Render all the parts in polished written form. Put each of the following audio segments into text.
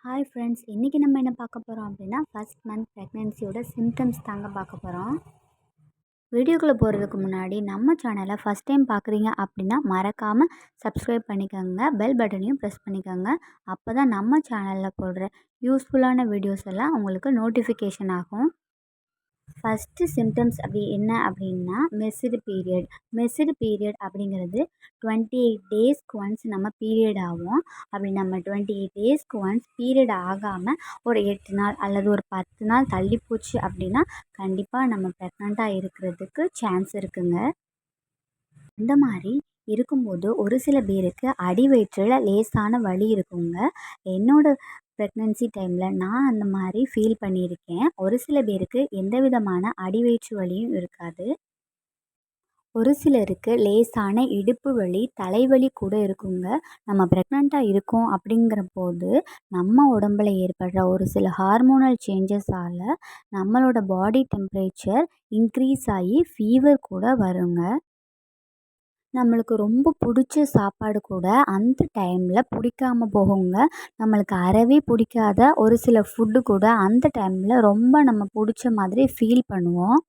Hi friends, இன்றைக்கி நம்ம என்ன பார்க்க போகிறோம் அப்படின்னா ஃபஸ்ட் மந்த் ப்ரெக்னென்சியோட சிம்டம்ஸ் தாங்க பார்க்க போகிறோம். வீடியோக்குள்ளே போகிறதுக்கு முன்னாடி நம்ம சேனலை ஃபஸ்ட் டைம் பார்க்குறீங்க அப்படின்னா மறக்காமல் சப்ஸ்கிரைப் பண்ணிக்கோங்க, பெல் பட்டனையும் ப்ரெஸ் பண்ணிக்கோங்க. அப்போ தான் நம்ம சேனலில் போடுற யூஸ்ஃபுல்லான வீடியோஸ் எல்லாம் உங்களுக்கு நோட்டிஃபிகேஷன் ஆகும். ஃபஸ்ட்டு சிம்டம்ஸ் என்ன அப்படின்னா மெஸ்டு பீரியட் அப்படிங்கிறது 28 டேஸ்க்கு ஒன்ஸ் நம்ம பீரியட் ஆகும். அப்படி நம்ம 28 டேஸ்க்கு ஒன்ஸ் பீரியட் ஆகாமல் ஒரு 8 நாள் அல்லது ஒரு 10 நாள் தள்ளி போச்சு அப்படின்னா கண்டிப்பாக நம்ம ப்ரெக்னெண்ட்டாக இருக்கிறதுக்கு சான்ஸ் இருக்குங்க. இந்த மாதிரி இருக்கும்போது ஒரு சில பேருக்கு அடி வயிற்றில் லேசான வலி இருக்குங்க. என்னோடய ப்ரெக்னென்சி டைமில் நான் அந்த மாதிரி ஃபீல் பண்ணியிருக்கேன். ஒரு சில பேருக்கு எந்த விதமான அடி வயிற்று வலியும் இருக்காது. ஒரு சிலருக்கு லேசான இடுப்பு வலி, தலைவலி கூட இருக்குங்க. நம்ம ப்ரெக்னெண்ட்டாக இருக்கோம் அப்படிங்கிற போது நம்ம உடம்புல ஏற்படுற ஒரு சில ஹார்மோனல் சேஞ்சஸால் நம்மளோட பாடி டெம்பரேச்சர் இன்க்ரீஸ் ஆகி ஃபீவர் கூட வருங்க. நம்மளுக்கு ரொம்ப பிடிச்ச சாப்பாடு கூட அந்த டைமில் பிடிக்காம போகுங்க. நம்மளுக்கு அறவே பிடிக்காத ஒரு சில ஃபுட்டு கூட அந்த டைமில் ரொம்ப நம்ம பிடிச்ச மாதிரி ஃபீல் பண்ணுவோம்.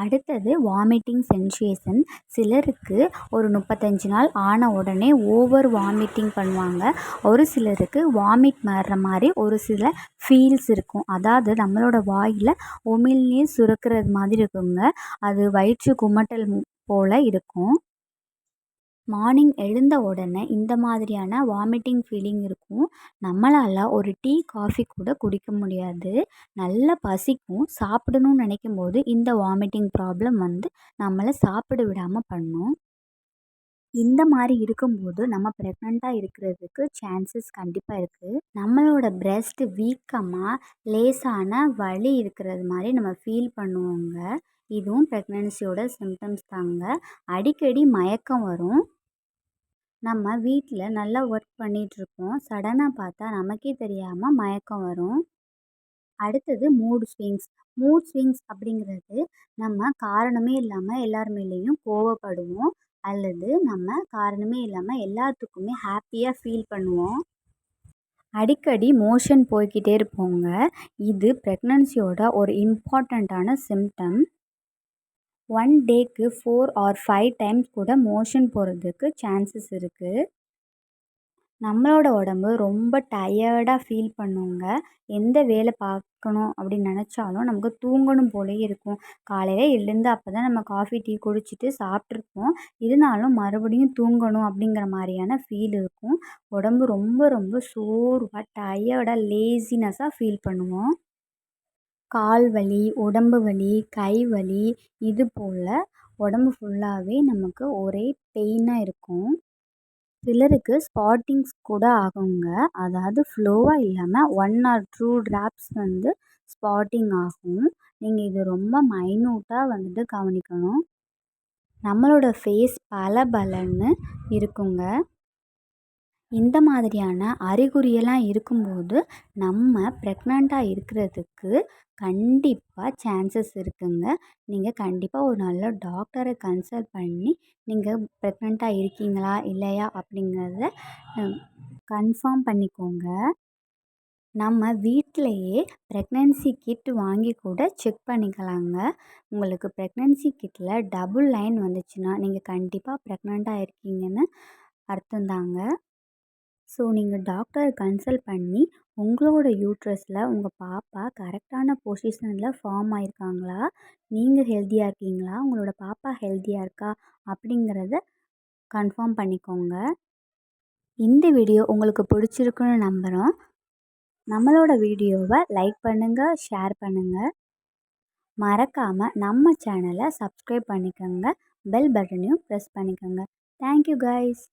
அடுத்தது வாமிட்டிங் சென்சேஷன். சிலருக்கு ஒரு 35 நாள் ஆன உடனே ஓவர் வாமிட்டிங் பண்ணுவாங்க. ஒரு சிலருக்கு வாமிட் வர்ற மாதிரி ஒரு சில ஃபீல்ஸ் இருக்கும். அதாவது நம்மளோட வாயில் உமிழ்நீர் சுரக்கிறது மாதிரி இருக்குங்க. அது வயிற்று குமட்டல் போல் இருக்கும். மார்னிங் எழுந்த உடனே இந்த மாதிரியான வாமிட்டிங் ஃபீலிங் இருக்கும். நம்மளால் ஒரு டீ காஃபி கூட குடிக்க முடியாது. நல்லா பசிக்கும். சாப்பிடணும்னு நினைக்கும் போது இந்த வாமிட்டிங் ப்ராப்ளம் நம்மளை சாப்பிட விடாமல் பண்ணும். இந்த மாதிரி இருக்கும்போது நம்ம ப்ரெக்னெண்ட்டாக இருக்கிறதுக்கு சான்சஸ் கண்டிப்பாக இருக்குது. நம்மளோட பிரெஸ்ட் வீக்கமாக லேசான வலி இருக்கிறது மாதிரி நம்ம ஃபீல் பண்ணுவோங்க. இதுவும் ப்ரெக்னென்சியோட சிம்டம்ஸ் தாங்க. அடிக்கடி மயக்கம் வரும். நம்ம வீட்டில் நல்லா ஒர்க் பண்ணிகிட்ருப்போம். சடனாக பார்த்தா நமக்கே தெரியாமல் மயக்கம் வரும். அடுத்தது மூட் ஸ்விங்ஸ் அப்படிங்கிறது நம்ம காரணமே இல்லாமல் எல்லார் மேலேயும் கோவப்படுவோம். அல்லது நம்ம காரணமே இல்லாமல் எல்லாத்துக்குமே ஹாப்பியாக ஃபீல் பண்ணுவோம். அடிக்கடி மோஷன் போய்கிட்டே இருப்போங்க. இது ப்ரெக்னென்சியோட ஒரு இம்பார்ட்டண்ட்டான சிம்டம். 1 டேக்கு 4 or 5 டைம்ஸ் கூட மோஷன் போகிறதுக்கு சான்சஸ் இருக்குது. நம்மளோட உடம்பு ரொம்ப டயர்டாக ஃபீல் பண்ணுங்க. எந்த வேலை பார்க்கணும் அப்படின்னு நினச்சாலும் நமக்கு தூங்கணும் போலயே இருக்கும். காலையில் எழுந்து அப்போ தான் நம்ம காஃபி டீ குடிச்சிட்டு சாப்பிட்ருப்போம். இருந்தாலும் மறுபடியும் தூங்கணும் அப்படிங்கிற மாதிரியான ஃபீல் இருக்கும். உடம்பு ரொம்ப ரொம்ப சோர்வாக டயர்டாக லேசினஸாக ஃபீல் பண்ணுவோம். கால் வலி, உடம்பு வலி, கை வலி, இது போல் உடம்பு ஃபுல்லாகவே நமக்கு ஒரே பெயினாக இருக்கும். சிலருக்கு ஸ்பாட்டிங்ஸ் கூட ஆகுங்க. அதாவது ஃப்ளோவாக இல்லாமல் 1 or 2 ட்ராப்ஸ் ஸ்பாட்டிங் ஆகும். நீங்கள் இது ரொம்ப மைன்யூட்டாக கவனிக்கணும். நம்மளோட ஃபேஸ் பளபளன்னு இருக்குங்க. இந்த மாதிரியான அறிகுறியெல்லாம் இருக்கும்போது நம்ம ப்ரெக்னெண்ட்டாக இருக்கிறதுக்கு கண்டிப்பாக சான்சஸ் இருக்குங்க. நீங்கள் கண்டிப்பாக ஒரு நல்ல டாக்டரை கன்சல்ட் பண்ணி நீங்கள் ப்ரெக்னெண்ட்டாக இருக்கீங்களா இல்லையா அப்படிங்கிறத கன்ஃபார்ம் பண்ணிக்கோங்க. நம்ம வீட்டிலையே ப்ரெக்னென்சி கிட் வாங்கி கூட செக் பண்ணிக்கலாங்க. உங்களுக்கு ப்ரெக்னென்சி கிட்டில் டபுள் லைன் வந்துச்சுன்னா நீங்கள் கண்டிப்பாக ப்ரெக்னெண்ட்டாக இருக்கீங்கன்னு அர்த்தந்தாங்க. ஸோ நீங்கள் டாக்டரை கன்சல்ட் பண்ணி உங்களோட யூட்ரஸில் உங்கள் பாப்பா கரெக்டான பொசிஷனில் ஃபார்ம் ஆகிருக்காங்களா, நீங்கள் ஹெல்த்தியாக இருக்கீங்களா, உங்களோட பாப்பா ஹெல்த்தியாக இருக்கா அப்படிங்கிறத கன்ஃபார்ம் பண்ணிக்கோங்க. இந்த வீடியோ உங்களுக்கு பிடிச்சிருக்குன்னு நம்புகிறோம். நம்மளோட வீடியோவை லைக் பண்ணுங்கள், ஷேர் பண்ணுங்கள். மறக்காமல் நம்ம சேனலை சப்ஸ்கிரைப் பண்ணிக்கோங்க, பெல் பட்டனையும் ப்ரெஸ் பண்ணிக்கோங்க. Thank you guys.